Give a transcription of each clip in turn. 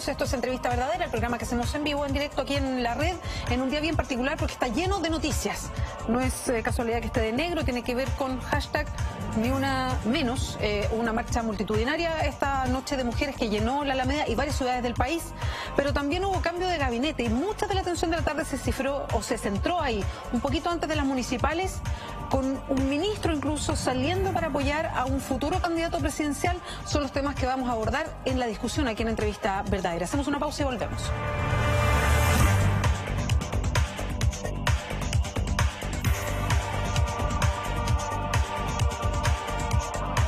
Bienvenidos, esto es Entrevista Verdadera, el programa que hacemos en vivo, en directo aquí en la red, en un día bien particular porque está lleno de noticias. No es casualidad que esté de negro, tiene que ver con hashtag Ni Una Menos, una marcha multitudinaria esta noche de mujeres que llenó la Alameda y varias ciudades del país, pero también hubo cambio de gabinete y mucha de la atención de la tarde se cifró o se centró ahí, un poquito antes de las municipales, con un ministro incluso saliendo para apoyar a un futuro candidato presidencial. Son los temas que vamos a abordar en la discusión aquí en Entrevista Verdadera. Hacemos una pausa y volvemos.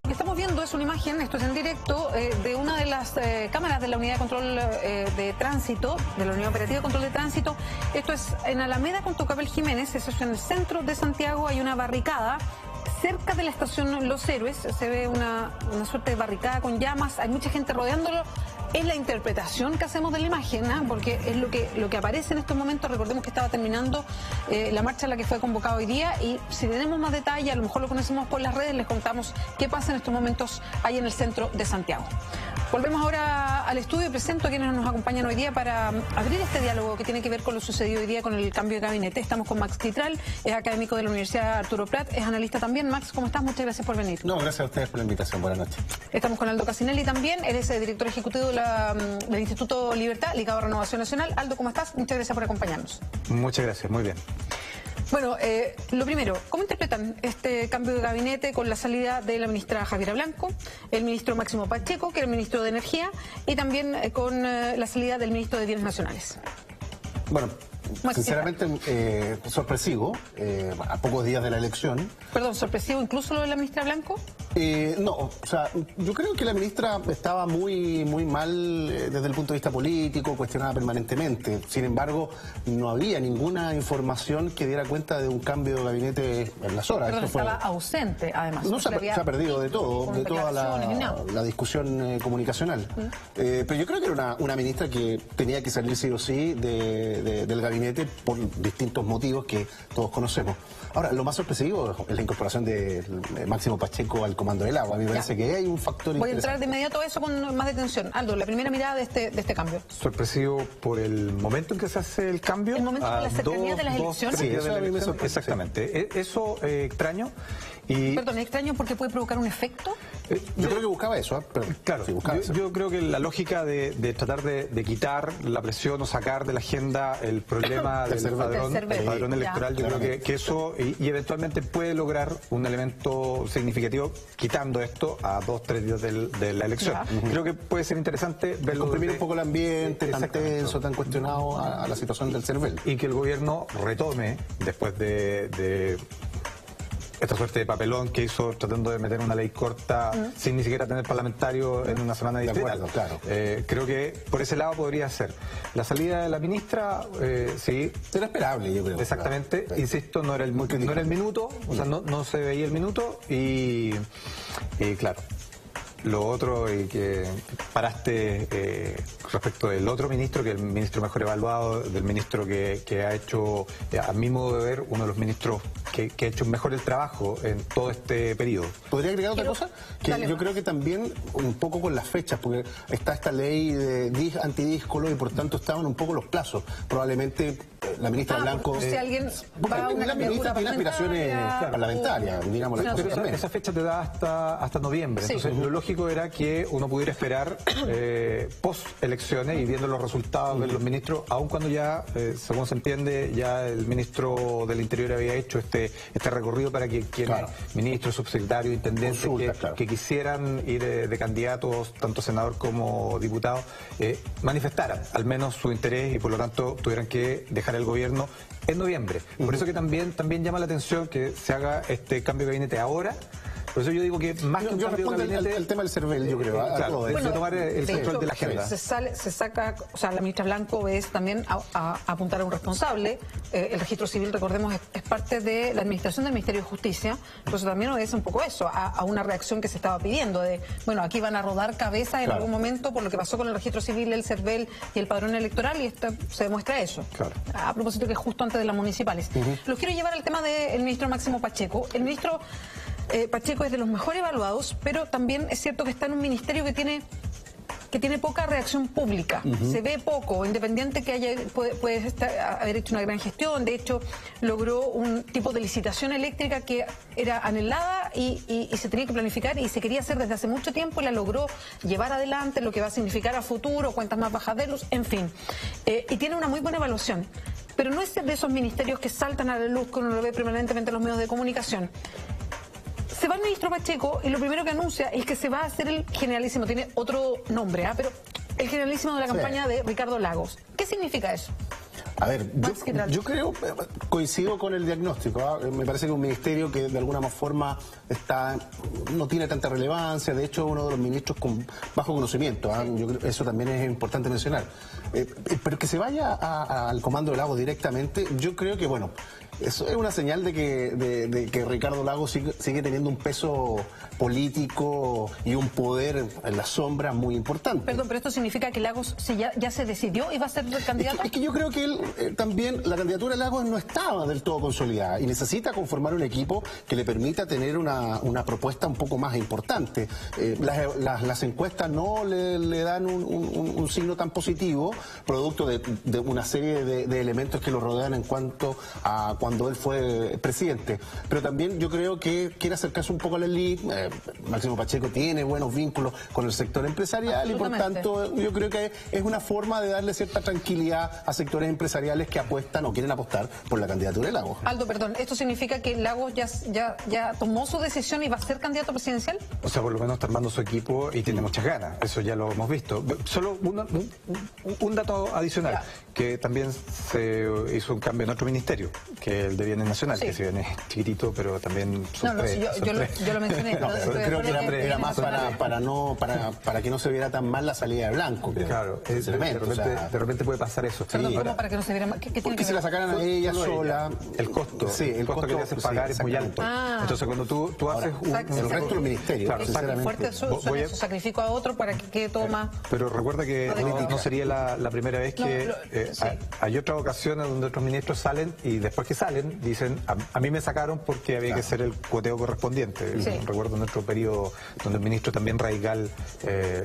Estamos viendo es una imagen, esto es en directo, de una de las cámaras de la Unidad de Control de Tránsito, de la Unidad Operativa de Control de Tránsito. Esto es en Alameda con Tucapel Jiménez, eso es en el centro de Santiago, hay una barricada. Cerca de la estación Los Héroes se ve una suerte de barricada con llamas, hay mucha gente rodeándolo. Es la interpretación que hacemos de la imagen, ¿eh? Porque es lo que aparece en estos momentos. Recordemos que estaba terminando la marcha a la que fue convocada hoy día y si tenemos más detalle, a lo mejor lo conocemos por las redes, les contamos qué pasa en estos momentos ahí en el centro de Santiago. Volvemos ahora al estudio y presento a quienes nos acompañan hoy día para abrir este diálogo que tiene que ver con lo sucedido hoy día con el cambio de gabinete. Estamos con Max Quitral, es académico de la Universidad Arturo Prat, es analista también. Max, ¿cómo estás? Muchas gracias por venir. No, gracias a ustedes por la invitación. Buenas noches. Estamos con Aldo Casinelli también, él es el director ejecutivo del Instituto Libertad, ligado a Renovación Nacional. Aldo, ¿cómo estás? Muchas gracias por acompañarnos. Muchas gracias, muy bien. Bueno, lo primero, ¿cómo interpretan este cambio de gabinete con la salida de la ministra Javiera Blanco, el ministro Máximo Pacheco, que era el ministro de Energía, y también con la salida del ministro de Bienes Nacionales? Bueno, sinceramente sorpresivo, a pocos días de la elección. Perdón, ¿sorpresivo incluso lo de la ministra Blanco? No, o sea, yo creo que la ministra estaba muy mal desde el punto de vista político, cuestionada permanentemente. Sin embargo, no había ninguna información que diera cuenta de un cambio de gabinete en las horas. Pero estaba ausente, además. No se ha perdido de todo, de toda la discusión comunicacional. Pero yo creo que era una ministra que tenía que salir sí o sí del gabinete por distintos motivos que todos conocemos. Ahora, lo más sorpresivo es la incorporación de Máximo Pacheco al comando del agua. A mí me parece que hay un factor Voy a entrar de inmediato a eso con más detención. Aldo, la primera mirada de este cambio. Sorpresivo por el momento en que se hace el cambio. El momento con la cercanía de las elecciones. Sí, eso a mí me sorprende. Exactamente. Eso extraño. Perdón, extraño porque puede provocar un efecto. Yo creo que buscaba eso, pero claro, sí, yo creo que la lógica de tratar de quitar la presión o sacar de la agenda el problema del padrón electoral, yo creo que eso y eventualmente puede lograr un elemento significativo quitando esto a 2-3 días de la elección. Creo que puede ser interesante verlo. Comprimir un poco el ambiente tan tenso, tan cuestionado a la situación del CERVEL. Y que el gobierno retome después de esta suerte de papelón que hizo tratando de meter una ley corta sin ni siquiera tener parlamentario en una semana distrital. De acuerdo, claro. Creo que por ese lado podría ser. La salida de la ministra, sí. Era esperable, yo creo. Exactamente. Claro. Insisto, no era el minuto, o sea, no se veía el minuto y claro. Lo otro que paraste respecto del otro ministro, que es el ministro mejor evaluado, del ministro que ha hecho, a mi modo de ver, uno de los ministros que ha hecho mejor el trabajo en todo este periodo. ¿Podría agregar otra cosa? Que yo creo que también un poco con las fechas, porque está esta ley de antidíscolo y por tanto estaban un poco los plazos. Probablemente la ministra Blanco... Si alguien va a una ministra tiene aspiraciones parlamentarias, digamos. Pero esa fecha te da hasta noviembre, sí. Entonces lo lógico era que uno pudiera esperar post-elecciones y viendo los resultados de los ministros, aun cuando ya, según se entiende, ya el ministro del Interior había hecho este recorrido para que quienes, ministros, subsecretarios, intendentes, que quisieran ir de candidatos, tanto senador como diputado, manifestaran al menos su interés y por lo tanto tuvieran que dejar el gobierno en noviembre. Por eso que también llama la atención que se haga este cambio de gabinete ahora. Por eso yo digo que más que un cambio de gabinete... el tema del CERVEL, yo creo. Claro, de tomar el control de la agenda. Se saca, o sea, la ministra Blanco es también a apuntar a un responsable. El registro civil, recordemos, es parte de la administración del Ministerio de Justicia. Entonces también obedece un poco eso, a una reacción que se estaba pidiendo de, bueno, aquí van a rodar cabeza en algún momento por lo que pasó con el registro civil, el CERVEL y el padrón electoral, y se demuestra eso. A propósito que es justo antes de las municipales. Los quiero llevar al tema del ministro Máximo Pacheco. El ministro Pacheco es de los mejor evaluados, pero también es cierto que está en un ministerio que tiene que tiene poca reacción pública. Se ve poco, independiente que puede haber hecho una gran gestión. De hecho, logró un tipo de licitación eléctrica que era anhelada y se tenía que planificar y se quería hacer desde hace mucho tiempo y la logró llevar adelante, lo que va a significar a futuro, cuentas más bajas de luz, en fin. Y tiene una muy buena evaluación. Pero no es de esos ministerios que saltan a la luz que uno lo ve permanentemente en los medios de comunicación. Se va el ministro Pacheco y lo primero que anuncia es que se va a hacer el generalísimo, tiene otro nombre, pero el generalísimo de la campaña de Ricardo Lagos. ¿Qué significa eso? A ver, yo creo, coincido con el diagnóstico. Me parece que un ministerio que de alguna forma no tiene tanta relevancia, de hecho uno de los ministros con bajo conocimiento, yo creo, eso también es importante mencionar. Pero que se vaya al comando de Lagos directamente, yo creo que, bueno, eso es una señal de que Ricardo Lagos sigue teniendo un peso político y un poder en la sombra muy importante. Perdón, pero esto significa que Lagos ya se decidió y va a ser el candidato. Es que yo creo que él también, la candidatura de Lagos no estaba del todo consolidada y necesita conformar un equipo que le permita tener una propuesta un poco más importante. Las encuestas no le dan un signo tan positivo, producto de una serie de elementos que lo rodean en cuanto a cuando él fue presidente. Pero también yo creo que quiere acercarse un poco a la elite. Máximo Pacheco tiene buenos vínculos con el sector empresarial y por tanto yo creo que es una forma de darle cierta tranquilidad a sectores empresariales que apuestan o quieren apostar por la candidatura de Lagos. Aldo, perdón, ¿esto significa que Lagos ya tomó su decisión y va a ser candidato presidencial? O sea, por lo menos está armando su equipo y tiene muchas ganas, eso ya lo hemos visto. Solo un dato adicional, que también se hizo un cambio en otro ministerio, que es el de Bienes Nacional, que si bien es chiquitito, pero también son yo lo mencioné. Creo que era más para que no se viera tan mal la salida de Blanco. Claro, de repente puede pasar eso. Perdón, ¿cómo para que no se viera mal? Porque si la sacaran a ella sola, el costo que le hacen pagar es muy alto. Entonces cuando tú haces el resto del ministerio, fuerte su sacrificio a otro para que quede todo más. Pero recuerda que no sería la primera vez que hay otras ocasiones donde otros ministros salen y después que salen dicen a mí me sacaron porque había que hacer el cuoteo correspondiente. Recuerdo nuestro periodo donde el ministro también radical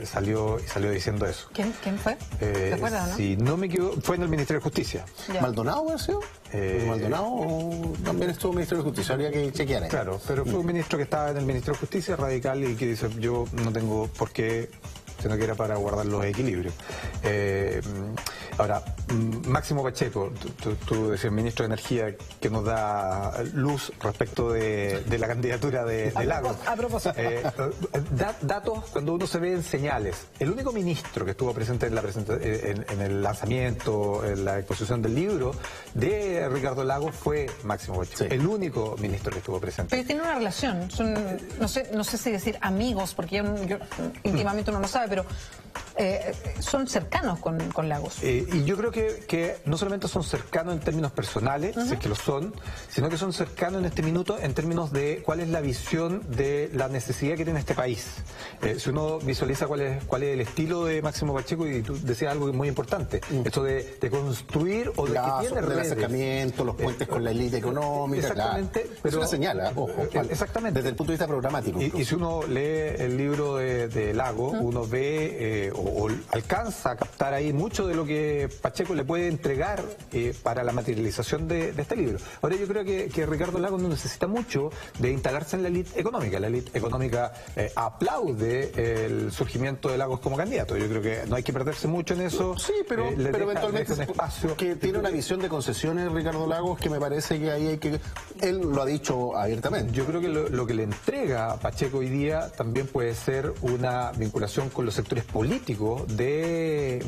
salió diciendo eso. ¿Quién fue? ¿Te acuerdas, no? Si no me equivoco, fue en el Ministerio de Justicia. ¿Maldonado ha sido? Maldonado también estuvo en el Ministerio de Justicia, habría que chequear. Claro, pero fue un ministro que estaba en el Ministerio de Justicia, radical, y que dice yo no tengo por qué, sino que era para guardar los equilibrios. Ahora, Máximo Pacheco, tú decías, ministro de Energía, que nos da luz respecto de la candidatura de Lagos. A propósito. Datos cuando uno se ve en señales. El único ministro que estuvo presente en el lanzamiento, en la exposición del libro de Ricardo Lagos fue Máximo Pacheco. El único ministro que estuvo presente. Pero tiene una relación, no sé si decir amigos, porque yo íntimamente uno no sabe, pero son cercanos con Lagos. Y yo creo que no solamente son cercanos en términos personales, si es que lo son, sino que son cercanos en este minuto en términos de cuál es la visión de la necesidad que tiene este país. Si uno visualiza cuál es el estilo de Máximo Pacheco, y tú decías algo muy importante, esto de construir o de que tiene redes. El acercamiento, los puentes con la élite económica. Exactamente. Pero, es una señal, ojo. Exactamente. Desde el punto de vista programático. Y si uno lee el libro de Lagos, uno ve o alcanza a captar ahí mucho de lo que Pacheco le puede entregar para la materialización de este libro. Ahora yo creo que Ricardo Lagos no necesita mucho de instalarse en la élite económica. La élite económica aplaude el surgimiento de Lagos como candidato. Yo creo que no hay que perderse mucho en eso. Sí, pero eventualmente un espacio que tiene una visión de concesiones Ricardo Lagos que me parece que ahí hay que... Él lo ha dicho abiertamente. Yo creo que lo que le entrega a Pacheco hoy día también puede ser una vinculación con los sectores políticos de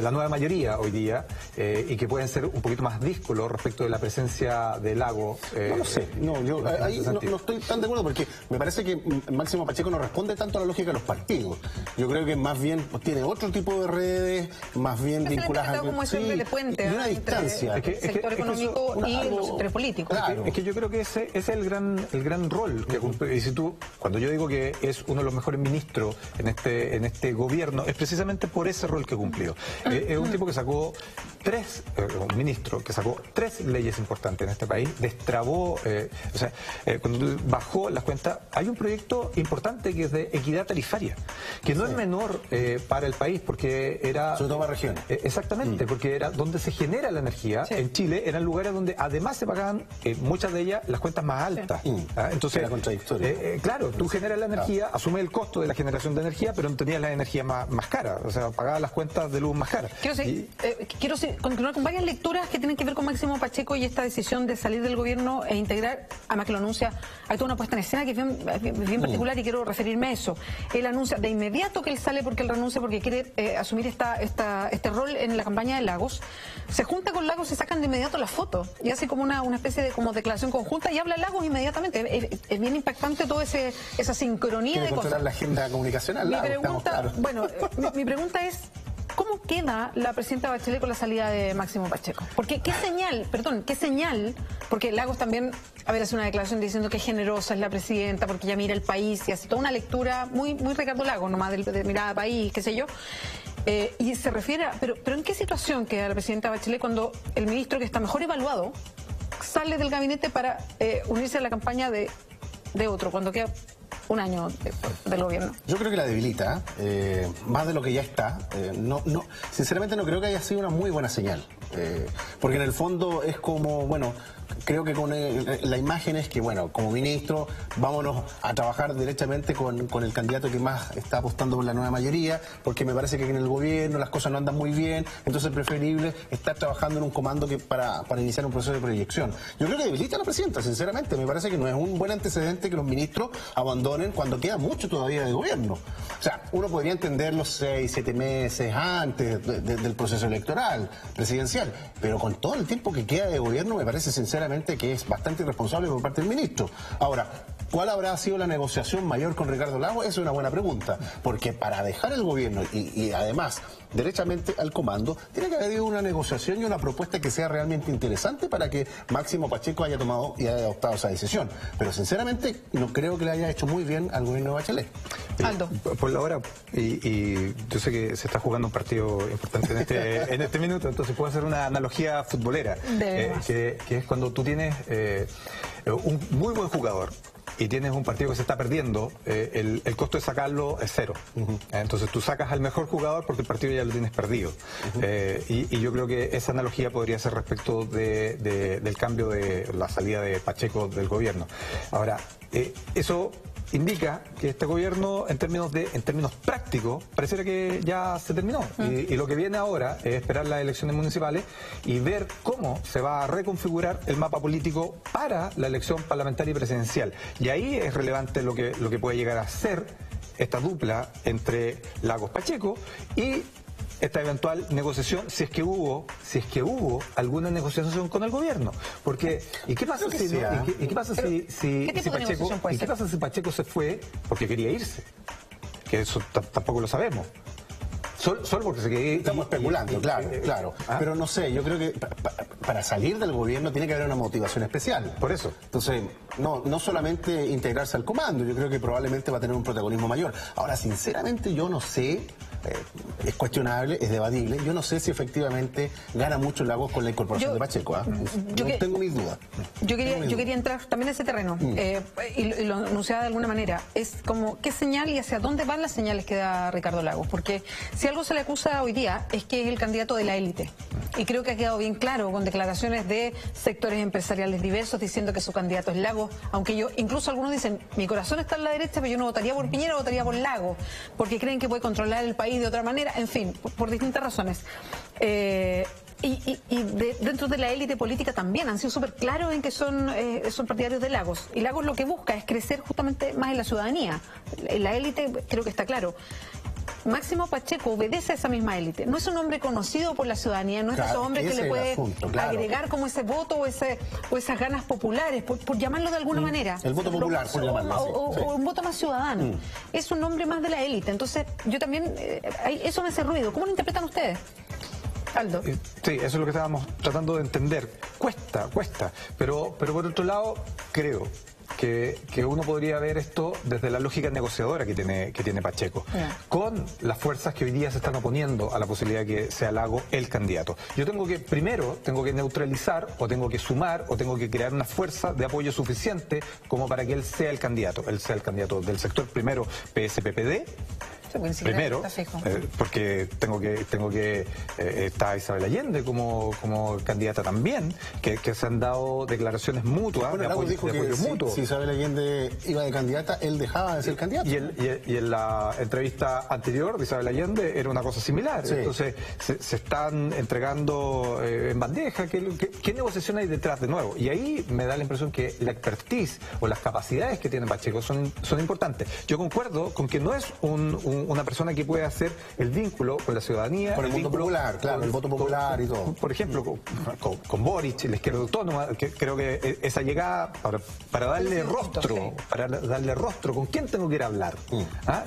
la nueva mayoría hoy día, y que pueden ser un poquito más díscolos respecto de la presencia de Lagos. No lo sé, yo ahí no estoy tan de acuerdo, porque me parece que Máximo Pacheco no responde tanto a la lógica de los partidos. Yo creo que más bien tiene otro tipo de redes, más bien vinculadas como de puente, y una distancia. El sector económico y los sectores políticos. Claro. Es que yo creo que ese es el gran rol que cumple. Y si cuando yo digo que es uno de los mejores ministros en este este gobierno es precisamente por ese rol que cumplió. Es un tipo que sacó un ministro que sacó 3 leyes importantes en este país, destrabó, cuando bajó las cuentas, hay un proyecto importante que es de equidad tarifaria, que no es menor para el país, porque era... Sobre todo para regiones. Exactamente, porque era donde se genera la energía. En Chile eran lugares donde además se pagaban, muchas de ellas, las cuentas más altas. Entonces, era contradictorio. Claro, tú generas la energía, asumes el costo de la generación de energía, pero no tenías la energía más cara, o sea, pagabas las cuentas de luz más caras. Quiero continuar con varias lecturas que tienen que ver con Máximo Pacheco y esta decisión de salir del gobierno e integrar, además que lo anuncia, hay toda una puesta en escena que es bien particular y quiero referirme a eso. Él anuncia de inmediato que él sale porque él renuncia, porque quiere asumir este rol en la campaña de Lagos. Se junta con Lagos y sacan de inmediato la foto y hace como una especie de declaración conjunta y habla Lagos inmediatamente. Es bien impactante toda esa sincronía de cosas. La agenda comunicacional. Mi pregunta es, ¿cómo queda la presidenta Bachelet con la salida de Máximo Pacheco? Porque qué señal, porque Lagos también, hace una declaración diciendo que generosa es la presidenta, porque ella mira el país y hace toda una lectura muy Ricardo Lagos, nomás de mirada país, qué sé yo. Y se refiere pero ¿en qué situación queda la presidenta Bachelet cuando el ministro que está mejor evaluado sale del gabinete para unirse a la campaña de otro, cuando queda un año del gobierno? Yo creo que la debilita, más de lo que ya está. Sinceramente no creo que haya sido una muy buena señal, porque en el fondo es como, creo que con la imagen es que, como ministro, vámonos a trabajar directamente con el candidato que más está apostando por la nueva mayoría, porque me parece que en el gobierno las cosas no andan muy bien, entonces es preferible estar trabajando en un comando que para iniciar un proceso de proyección. Yo creo que debilita a la presidenta, sinceramente. Me parece que no es un buen antecedente que los ministros abandonen cuando queda mucho todavía de gobierno. O sea, uno podría entender los 6, 7 meses antes del proceso electoral, presidencial, pero con todo el tiempo que queda de gobierno me parece sinceramente que es bastante irresponsable por parte del ministro. Ahora, ¿cuál habrá sido la negociación mayor con Ricardo Lagos? Esa es una buena pregunta, porque para dejar el gobierno y además derechamente al comando, tiene que haber habido una negociación y una propuesta que sea realmente interesante para que Máximo Pacheco haya tomado y haya adoptado esa decisión. Pero sinceramente no creo que le haya hecho muy bien al gobierno de Bachelet. Aldo. Por la hora, y yo sé que se está jugando un partido importante en este minuto, entonces puedo hacer una analogía futbolera, que es cuando tú tienes un muy buen jugador y tienes un partido que se está perdiendo, el costo de sacarlo es 0. Entonces tú sacas al mejor jugador porque el partido ya lo tienes perdido. Y yo creo que esa analogía podría ser respecto del cambio de la salida de Pacheco del gobierno. Ahora, eso indica que este gobierno, en términos prácticos, pareciera que ya se terminó. Y lo que viene ahora es esperar las elecciones municipales y ver cómo se va a reconfigurar el mapa político para la elección parlamentaria y presidencial. Y ahí es relevante lo que puede llegar a ser esta dupla entre Lagos Pacheco y esta eventual negociación, si es que hubo alguna negociación con el gobierno. Porque, ¿y qué pasa si Pacheco se fue porque quería irse? Que eso tampoco lo sabemos. Solo porque se quedó. Estamos especulando, claro. Pero no sé, yo creo que para salir del gobierno tiene que haber una motivación especial. Por eso. Entonces, no solamente integrarse al comando, yo creo que probablemente va a tener un protagonismo mayor. Ahora, sinceramente, yo no sé. Es cuestionable, es debatible. Yo no sé si efectivamente gana mucho Lagos con la incorporación de Pacheco. Tengo mis dudas. Yo quería entrar también en ese terreno y lo anunciaba de alguna manera. Es como, ¿qué señal y hacia dónde van las señales que da Ricardo Lagos? Porque si algo se le acusa hoy día es que es el candidato de la élite. Y creo que ha quedado bien claro con declaraciones de sectores empresariales diversos diciendo que su candidato es Lagos, aunque incluso algunos dicen, mi corazón está en la derecha, pero yo no votaría por Piñera, votaría por Lagos, porque creen que puede controlar el país de otra manera, en fin, por distintas razones. Dentro de la élite política también han sido súper claros en que son partidarios de Lagos. Y Lagos lo que busca es crecer justamente más en la ciudadanía. En la élite creo que está claro. Máximo Pacheco obedece a esa misma élite. No es un hombre conocido por la ciudadanía, no es ese hombre que le puede agregar como ese voto o esas ganas populares, por llamarlo de alguna manera. El voto popular, por llamarlo así. O un voto más ciudadano. Es un hombre más de la élite. Entonces, yo también, eso me hace ruido. ¿Cómo lo interpretan ustedes? Aldo. Sí, eso es lo que estábamos tratando de entender. Cuesta. Pero por otro lado, creo que uno podría ver esto desde la lógica negociadora que tiene Pacheco, con las fuerzas que hoy día se están oponiendo a la posibilidad de que sea Lago el candidato. Yo primero tengo que neutralizar, o tengo que sumar, o tengo que crear una fuerza de apoyo suficiente como para que él sea el candidato. Él sea el candidato del sector primero PSPPD, primero, porque está Isabel Allende como candidata también, que se han dado declaraciones mutuas, de apoyo mutuo. Si Isabel Allende iba de candidata, él dejaba de ser candidato. Y en la entrevista anterior de Isabel Allende era una cosa similar. Sí. Entonces se están entregando en bandeja. ¿Qué negociación hay detrás de nuevo? Y ahí me da la impresión que la expertise o las capacidades que tiene Pacheco son importantes. Yo concuerdo con que no es una persona que puede hacer el vínculo con la ciudadanía. Con el mundo popular, claro, el voto popular y todo. Por ejemplo, con Boric, la izquierda autónoma, que creo que esa llegada para darle rostro, ¿con quién tengo que ir a hablar?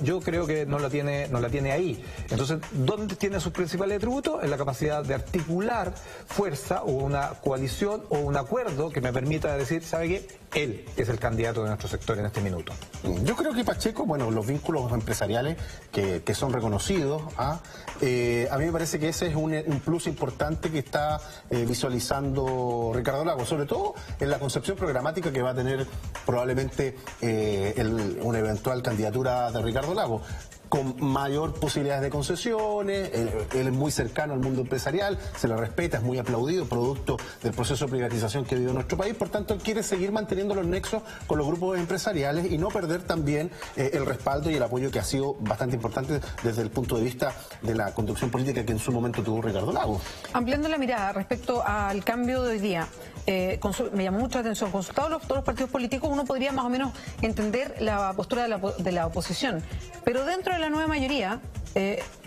Yo creo que no la tiene ahí. Entonces, ¿dónde tiene sus principales atributos? En la capacidad de articular fuerza o una coalición o un acuerdo que me permita decir, ¿sabe qué? Él es el candidato de nuestro sector en este minuto. Yo creo que Pacheco, bueno, los vínculos empresariales que son reconocidos, a mí me parece que ese es un plus importante que está visualizando Ricardo Lagos, sobre todo en la concepción programática que va a tener probablemente una eventual candidatura de Ricardo Lagos, con mayor posibilidades de concesiones. Él es muy cercano al mundo empresarial, se le respeta, es muy aplaudido, producto del proceso de privatización que vivió nuestro país. Por tanto, él quiere seguir manteniendo los nexos con los grupos empresariales y no perder también el respaldo y el apoyo que ha sido bastante importante desde el punto de vista de la conducción política que en su momento tuvo Ricardo Lagos. Ampliando la mirada respecto al cambio de hoy día, me llamó mucho la atención, consultados todos los partidos políticos, uno podría más o menos entender la postura de la oposición, pero dentro de la nueva mayoría,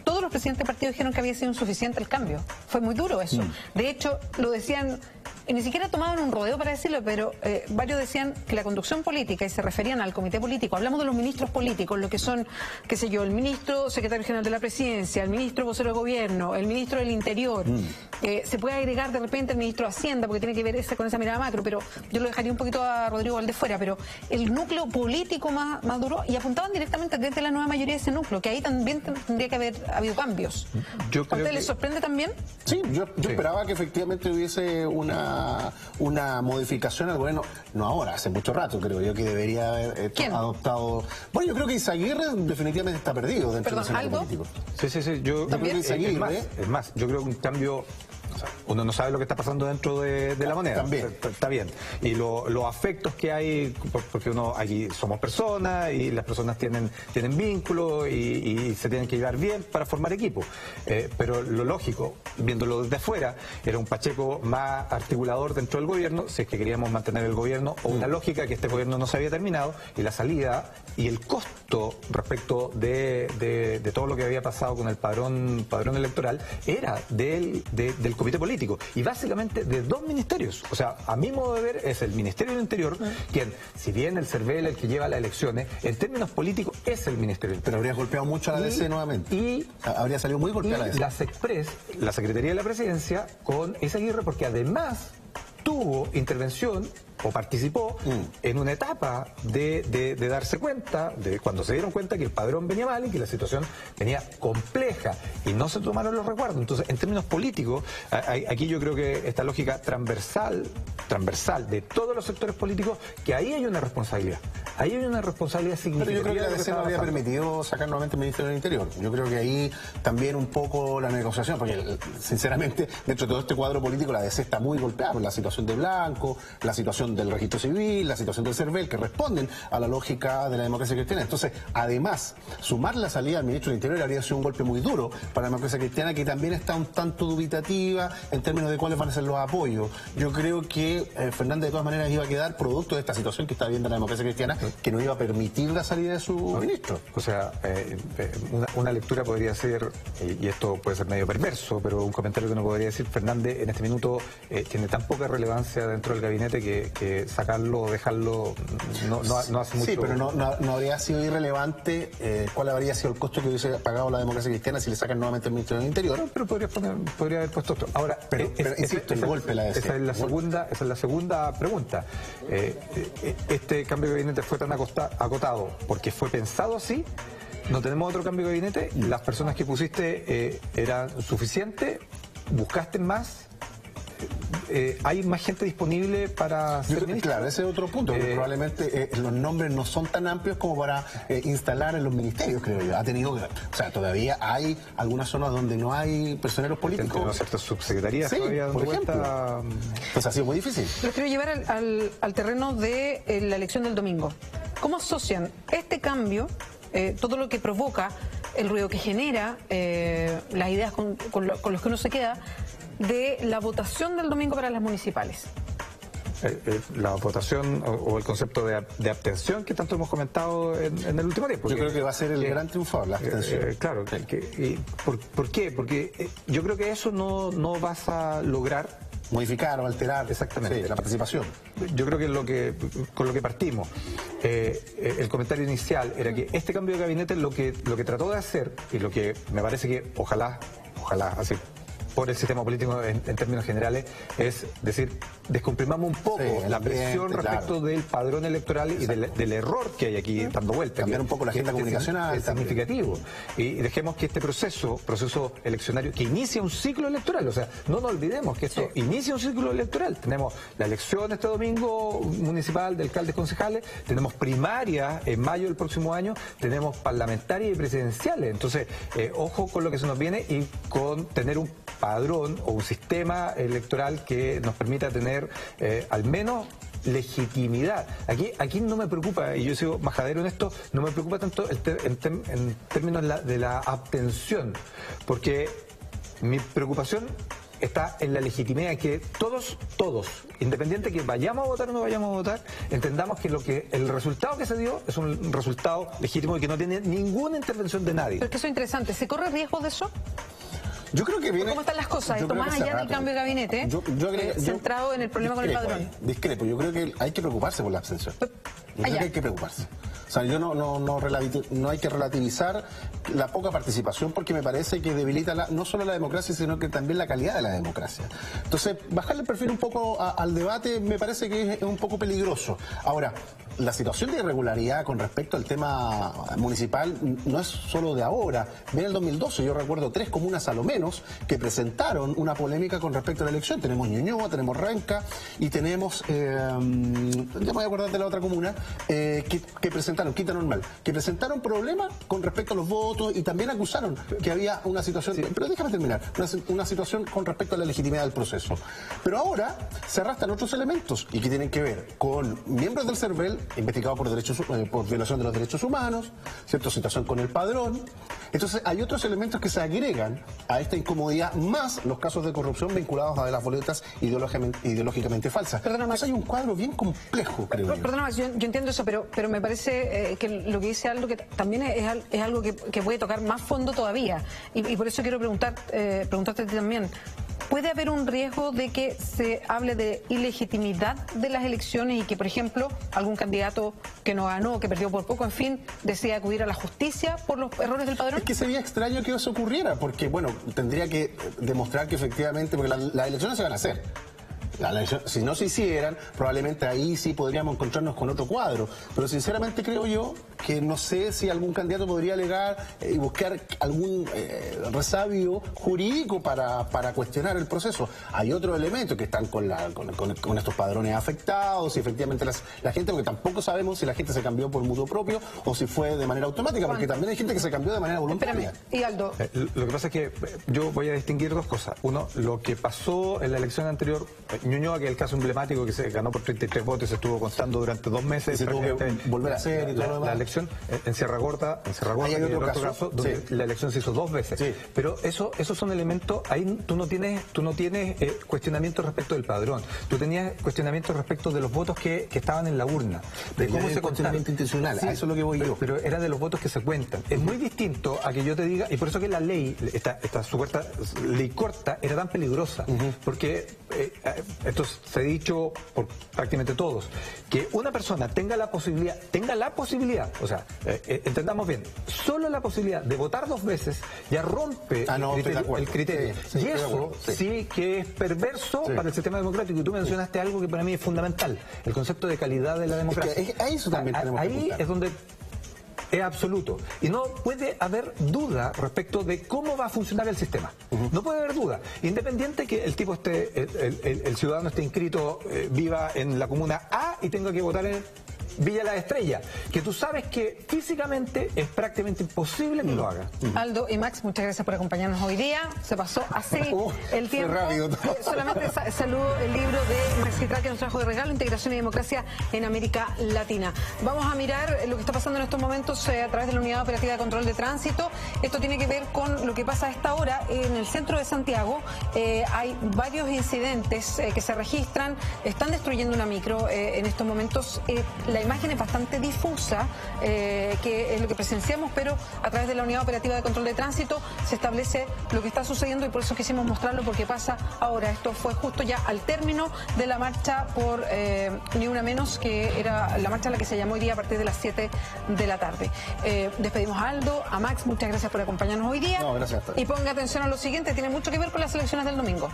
todos los presidentes de partidos dijeron que había sido insuficiente el cambio. Fue muy duro eso. De hecho, lo decían, ni siquiera tomaban un rodeo para decirlo, pero varios decían que la conducción política, y se referían al comité político, hablamos de los ministros políticos, lo que son, qué sé yo, el ministro secretario general de la presidencia, el ministro vocero de gobierno, el ministro del interior, se puede agregar de repente el ministro de Hacienda, porque tiene que ver con esa mirada macro, pero yo lo dejaría un poquito a Rodrigo Valdés fuera, pero el núcleo político más duro, y apuntaban directamente desde la nueva mayoría de ese núcleo, que ahí también tendría que haber habido cambios. ¿A usted le sorprende también? Sí, yo esperaba que efectivamente hubiese una modificación al gobierno, no ahora, hace mucho rato creo yo que debería haber adoptado. Bueno, yo creo que Izaguirre definitivamente está perdido dentro del escenario político. Sí, yo creo que Izaguirre, es más, yo creo que un cambio. O sea, uno no sabe lo que está pasando dentro de la moneda. También. Está bien. Y los afectos que hay, porque aquí somos personas y las personas tienen vínculos y se tienen que llevar bien para formar equipo. Pero lo lógico, viéndolo desde afuera, era un Pacheco más articulador dentro del gobierno, si es que queríamos mantener el gobierno, o una lógica que este gobierno no se había terminado, y la salida y el costo respecto de todo lo que había pasado con el padrón electoral era del comité político, y básicamente de dos ministerios. O sea, a mi modo de ver, es el Ministerio del Interior quien, si bien el CERVEL el que lleva las elecciones, en términos políticos es el Ministerio del Interior. Pero habría golpeado mucho a la DC nuevamente. Y habría salido muy golpeada la DC. Las Express, la Secretaría de la Presidencia, con Izaguirre, porque además tuvo intervención o participó en una etapa de darse cuenta, de cuando se dieron cuenta que el padrón venía mal y que la situación venía compleja y no se tomaron los resguardos. Entonces, en términos políticos, aquí yo creo que esta lógica transversal de todos los sectores políticos, que ahí hay una responsabilidad. Ahí hay una responsabilidad significativa. Pero yo creo que la DC no había permitido sacar nuevamente el Ministerio del Interior. Yo creo que ahí también un poco la negociación, porque sinceramente, dentro de todo este cuadro político, la DC está muy golpeada por la situación de Blanco, la situación del registro civil, la situación del CERVEL, que responden a la lógica de la democracia cristiana. Entonces, además, sumar la salida del ministro del Interior habría sido un golpe muy duro para la democracia cristiana, que también está un tanto dubitativa en términos de cuáles van a ser los apoyos. Yo creo que Fernández de todas maneras iba a quedar producto de esta situación que está viendo la democracia cristiana, que no iba a permitir la salida de su ministro. O sea, una lectura podría ser, y esto puede ser medio perverso, pero un comentario que uno podría decir: Fernández en este minuto tiene tan poca relevancia dentro del gabinete que sacarlo o dejarlo no hace mucho. Sí, pero no habría sido irrelevante cuál habría sido el costo que hubiese pagado la democracia cristiana si le sacan nuevamente el Ministerio del Interior. No, pero podría haber puesto otro. Ahora, pero insisto, el golpe la esa es la segunda pregunta. Este cambio de gabinete fue tan acotado porque fue pensado así. No tenemos otro cambio de gabinete. Las personas que pusiste eran suficientes. Buscaste más. ¿Hay más gente disponible para ser ministro? Claro, ese es otro punto. Probablemente los nombres no son tan amplios como para instalar en los ministerios, creo yo. O sea, todavía hay algunas zonas donde no hay personeros políticos. Tenemos ciertas subsecretarías todavía dando vuelta. Pues ha sido muy difícil. Los quiero llevar al terreno de la elección del domingo. ¿Cómo asocian este cambio, todo lo que provoca, el ruido que genera, las ideas con los que uno se queda, de la votación del domingo para las municipales? La votación o el concepto de abstención que tanto hemos comentado en el último tiempo. Yo creo que va a ser el gran triunfador, la abstención. Claro. ¿Por qué? Porque yo creo que eso no vas a lograr modificar o alterar exactamente la participación. Yo creo que con lo que partimos, el comentario inicial era que este cambio de gabinete lo que trató de hacer, y lo que me parece que ojalá así por el sistema político en términos generales, es decir, descomprimamos un poco la presión respecto del padrón electoral y del error que hay aquí dando vuelta. Cambiar un poco la agenda comunicacional. Es significativo. Y dejemos que este proceso eleccionario, que inicia un ciclo electoral, o sea, no nos olvidemos que esto inicia un ciclo electoral. Tenemos la elección este domingo municipal de alcaldes concejales, tenemos primaria en mayo del próximo año, tenemos parlamentarias y presidenciales. Entonces, ojo con lo que se nos viene y con tener un padrón o un sistema electoral que nos permita tener al menos legitimidad. Aquí no me preocupa, y yo sigo majadero en esto, no me preocupa tanto en términos de la abstención, porque mi preocupación está en la legitimidad que todos, independiente que vayamos a votar o no vayamos a votar, entendamos que el resultado que se dio es un resultado legítimo y que no tiene ninguna intervención de nadie. Pero es que eso es interesante. ¿Se corre riesgo de eso? Yo creo que viene... ¿Cómo están las cosas? Esto más allá del cambio de gabinete, centrado en el problema con el padrón. Discrepo, yo creo que hay que preocuparse por la abstención. Yo creo que hay que preocuparse. O sea, yo no hay que relativizar la poca participación, porque me parece que debilita no solo la democracia, sino que también la calidad de la democracia. Entonces, bajarle el perfil un poco al debate me parece que es un poco peligroso. Ahora, la situación de irregularidad con respecto al tema municipal no es solo de ahora. Ven el 2012, yo recuerdo 3 comunas a lo menos que presentaron una polémica con respecto a la elección. Tenemos Ñuñoa, tenemos Renca y tenemos, ya me voy a acordar de la otra comuna, que presentaron, Quinta Normal, que presentaron problemas con respecto a los votos y también acusaron que había una situación, pero déjame terminar, una situación con respecto a la legitimidad del proceso. Pero ahora se arrastran otros elementos y que tienen que ver con miembros del CERVEL investigados por violación de los derechos humanos, cierta situación con el padrón. Entonces hay otros elementos que se agregan a esta incomodidad, más los casos de corrupción vinculados a las boletas ideológicamente falsas. Entonces hay un cuadro bien complejo, creo yo. Perdona, yo entiendo eso, pero me parece que lo que dice Aldo que también es algo que puede tocar más fondo todavía. Y por eso quiero preguntarte a ti también. ¿Puede haber un riesgo de que se hable de ilegitimidad de las elecciones y que, por ejemplo, algún candidato que no ganó, que perdió por poco, en fin, decida acudir a la justicia por los errores del padrón? Es que sería extraño que eso ocurriera, porque, bueno, tendría que demostrar que efectivamente, porque las elecciones se van a hacer. Si no se hicieran, probablemente ahí sí podríamos encontrarnos con otro cuadro. Pero sinceramente creo yo que no sé si algún candidato podría alegar y buscar algún resabio jurídico para cuestionar el proceso. Hay otros elementos que están con estos padrones afectados, y efectivamente la gente, porque tampoco sabemos si la gente se cambió por mutuo propio o si fue de manera automática, porque también hay gente que se cambió de manera voluntaria. Y Aldo. Lo que pasa es que yo voy a distinguir dos cosas. Uno, lo que pasó en la elección anterior, Ñuñoa, que es el caso emblemático, que se ganó por 33 votos, se estuvo constando durante 2 meses. Y se tuvo que volver a hacer y todo la elección en Sierra Gorda, hay otro caso donde la elección se hizo 2 veces. Sí. Pero esos son elementos, ahí tú no tienes cuestionamientos respecto del padrón. Tú tenías cuestionamientos respecto de los votos que estaban en la urna. De cómo se cuestionamiento intencional, a eso es lo que voy yo. Pero era de los votos que se cuentan. Es muy distinto a que yo te diga, y por eso que la ley, esta supuesta ley corta, era tan peligrosa. Porque esto se ha dicho por prácticamente todos, que una persona tenga la posibilidad, o sea, entendamos bien, solo la posibilidad de votar 2 veces ya rompe el criterio. Sí, y eso sí que es perverso para el sistema democrático. Y tú mencionaste algo que para mí es fundamental, el concepto de calidad de la democracia. Eso también tenemos que apuntar. Es donde es absoluto. Y no puede haber duda respecto de cómo va a funcionar el sistema. No puede haber duda. Independiente que el tipo el ciudadano esté inscrito, viva en la comuna A y tenga que votar en Villa La Estrella, que tú sabes que físicamente es prácticamente imposible que lo haga. Aldo y Max, muchas gracias por acompañarnos hoy día. Se pasó así el tiempo. Solamente saludo el libro de Max Gitral que nos trajo de regalo, Integración y Democracia en América Latina. Vamos a mirar lo que está pasando en estos momentos a través de la Unidad Operativa de Control de Tránsito. Esto tiene que ver con lo que pasa a esta hora en el centro de Santiago. Hay varios incidentes que se registran. Están destruyendo una micro en estos momentos. La imagen es bastante difusa, que es lo que presenciamos, pero a través de la Unidad Operativa de Control de Tránsito se establece lo que está sucediendo y por eso quisimos mostrarlo, porque pasa ahora. Esto fue justo ya al término de la marcha por Ni Una Menos, que era la marcha a la que se llamó hoy día a partir de las 7 de la tarde. Despedimos a Aldo, a Max, muchas gracias por acompañarnos hoy día. No, gracias. Y ponga atención a lo siguiente, tiene mucho que ver con las elecciones del domingo.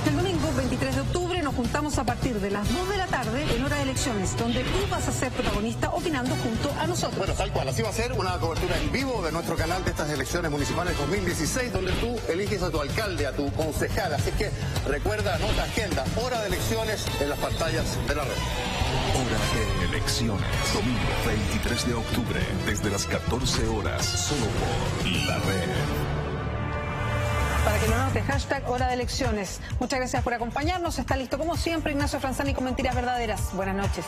El domingo 23 de octubre nos juntamos a partir de las 2 de la tarde en hora de elecciones, donde tú vas a ser protagonista opinando junto a nosotros. Bueno, tal cual, así va a ser una cobertura en vivo de nuestro canal de estas elecciones municipales 2016, donde tú eliges a tu alcalde, a tu concejal. Así que recuerda, anota agenda, hora de elecciones en las pantallas de la red. Hora de elecciones, domingo 23 de octubre, desde las 14 horas, solo por la red. Para que lo anote, hashtag hora de elecciones. Muchas gracias por acompañarnos. Está listo como siempre Ignacio Franzani con Mentiras Verdaderas. Buenas noches.